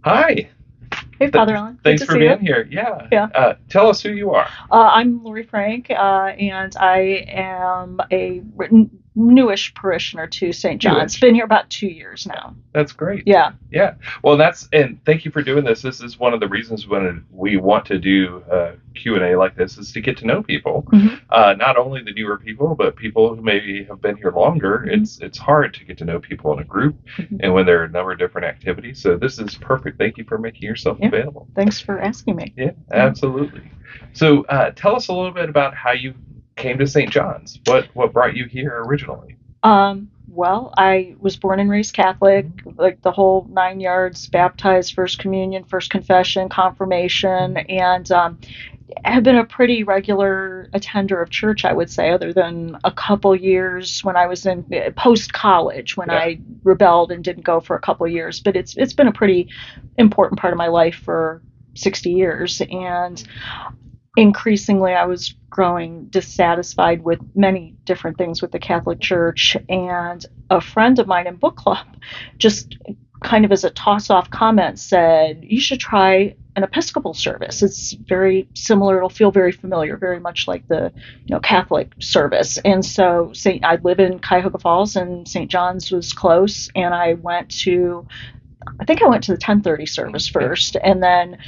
Hi. Hey, Father Ellen. Good Thanks to for see you. being here. Yeah. Yeah. Tell us who you are. I'm Laurie Frank, and I am a newish parishioner to St. John's. Newish. Been here about 2 years now. That's great. Yeah. Yeah. Well, and thank you for doing this. This is one of the reasons when we want to do a Q&A like this is to get to know people. Hmm. Not only the newer people, but people who maybe have been here longer. Hmm. It's hard to get to know people in a group Hmm. and when there are a number of different activities. So this is perfect. Thank you for making yourself Yeah. available. Thanks for asking me. Yeah, Yeah. absolutely. So tell us a little bit about how you came to St. John's. What brought you here originally? Well, I was born and raised Catholic, like the whole 9 yards, baptized, first communion, first confession, confirmation, and have been a pretty regular attender of church, I would say, other than a couple years when I was in post college when Yeah. I rebelled and didn't go for a couple years. But it's been a pretty important part of my life for 60 years, and increasingly I was growing dissatisfied with many different things with the Catholic Church. And a friend of mine in book club, just kind of as a toss off comment, said, "You should try an Episcopal service. It's very similar. It'll feel very familiar, very much like the Catholic service." And so I live in Cuyahoga Falls, and St. John's was close. And I think I went to the 10:30 service Yeah. first, and then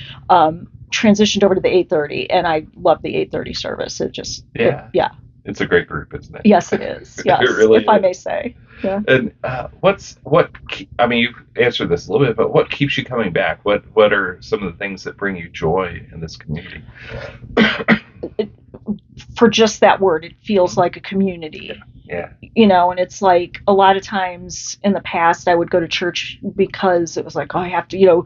transitioned over to the 8:30, and I love the 8:30 service. Yeah. Yeah, It's a great group, isn't it? yes, it is. It Yes, really if I may is. say. Yeah. And I mean, you've answered this a little bit, but what keeps you coming back? What are some of the things that bring you joy in this community? It, for just that word, it feels like a community. Yeah. And it's like a lot of times in the past, I would go to church because it was like, oh, I have to,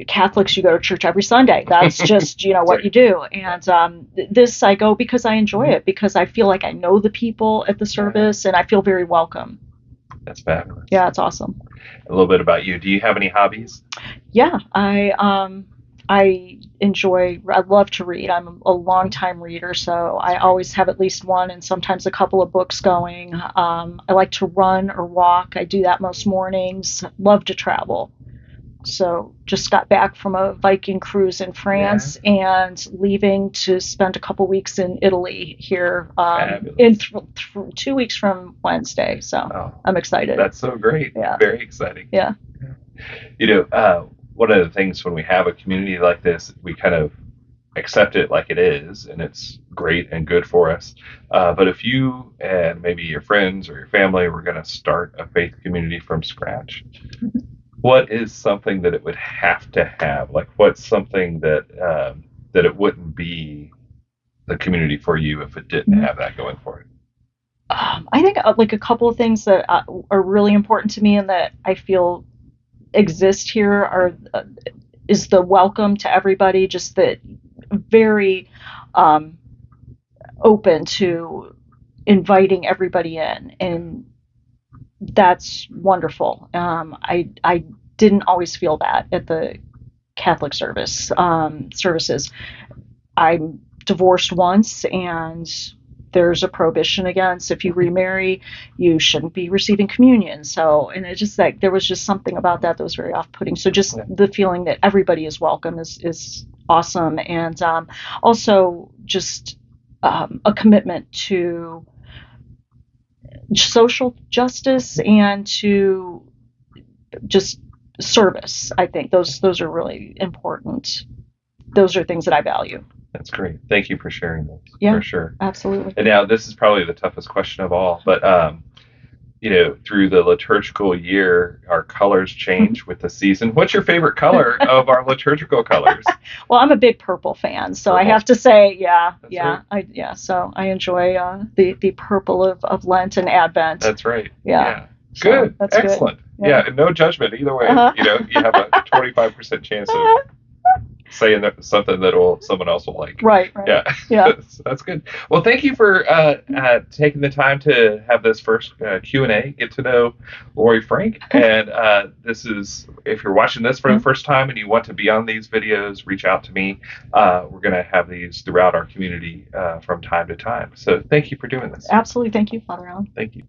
Catholics, you go to church every Sunday. That's just, what Right. you do. And this I go because I enjoy it, because I feel like I know the people at the Yeah. service and I feel very welcome. That's fabulous. Yeah, it's awesome. A little bit about you. Do you have any hobbies? Yeah, I love to read. I'm a long time reader, so I always have at least one and sometimes a couple of books going. I like to run or walk. I do that most mornings. Love to travel. So just got back from a Viking cruise in Yeah. France and leaving to spend a couple weeks in Italy here in Fabulous. 2 weeks from Wednesday. So Oh, I'm excited. that's so great. Yeah, Very exciting. yeah. You know, one of the things when we have a community like this, we kind of accept it like it is, and it's great and good for us. But if you and maybe your friends or your family were going to start a faith community from scratch, what is something that it would have to have? Like, what's something that it wouldn't be the community for you if it didn't have that going for it? I think like a couple of things that are really important to me and that I feel exist here are is the welcome to everybody, just that very um, open to inviting everybody in, and that's wonderful. I didn't always feel that at the Catholic services. I'm divorced once, and there's a prohibition against, if you remarry, you shouldn't be receiving communion. So, and it just like there was just something about that was very off-putting. So just Yeah. the feeling that everybody is welcome is awesome, and also just a commitment to social justice and to just service. I think those are really important. Those are things that I value. That's great. Thank you for sharing those Yeah, for sure. absolutely. And now this is probably the toughest question of all, but through the liturgical year, our colors change with the season. What's your favorite color of our liturgical colors? Well, I'm a big purple fan, so I Purple. have to say, yeah, That's right. yeah, yeah. So I enjoy the purple of Lent and Advent. That's right. Yeah, Yeah. so Good. that's good. Excellent. Yeah. Yeah. And no judgment either way. Uh-huh. You have a 25% chance of saying something someone else will like. Right, right. Yeah, Yeah. that's good. Well, thank you for taking the time to have this first Q&A, get to know Laurie Frank. And this is, if you're watching this for the first time and you want to be on these videos, reach out to me. We're going to have these throughout our community from time to time. So thank you for doing this. Absolutely. Thank you, Father Allen. Thank you.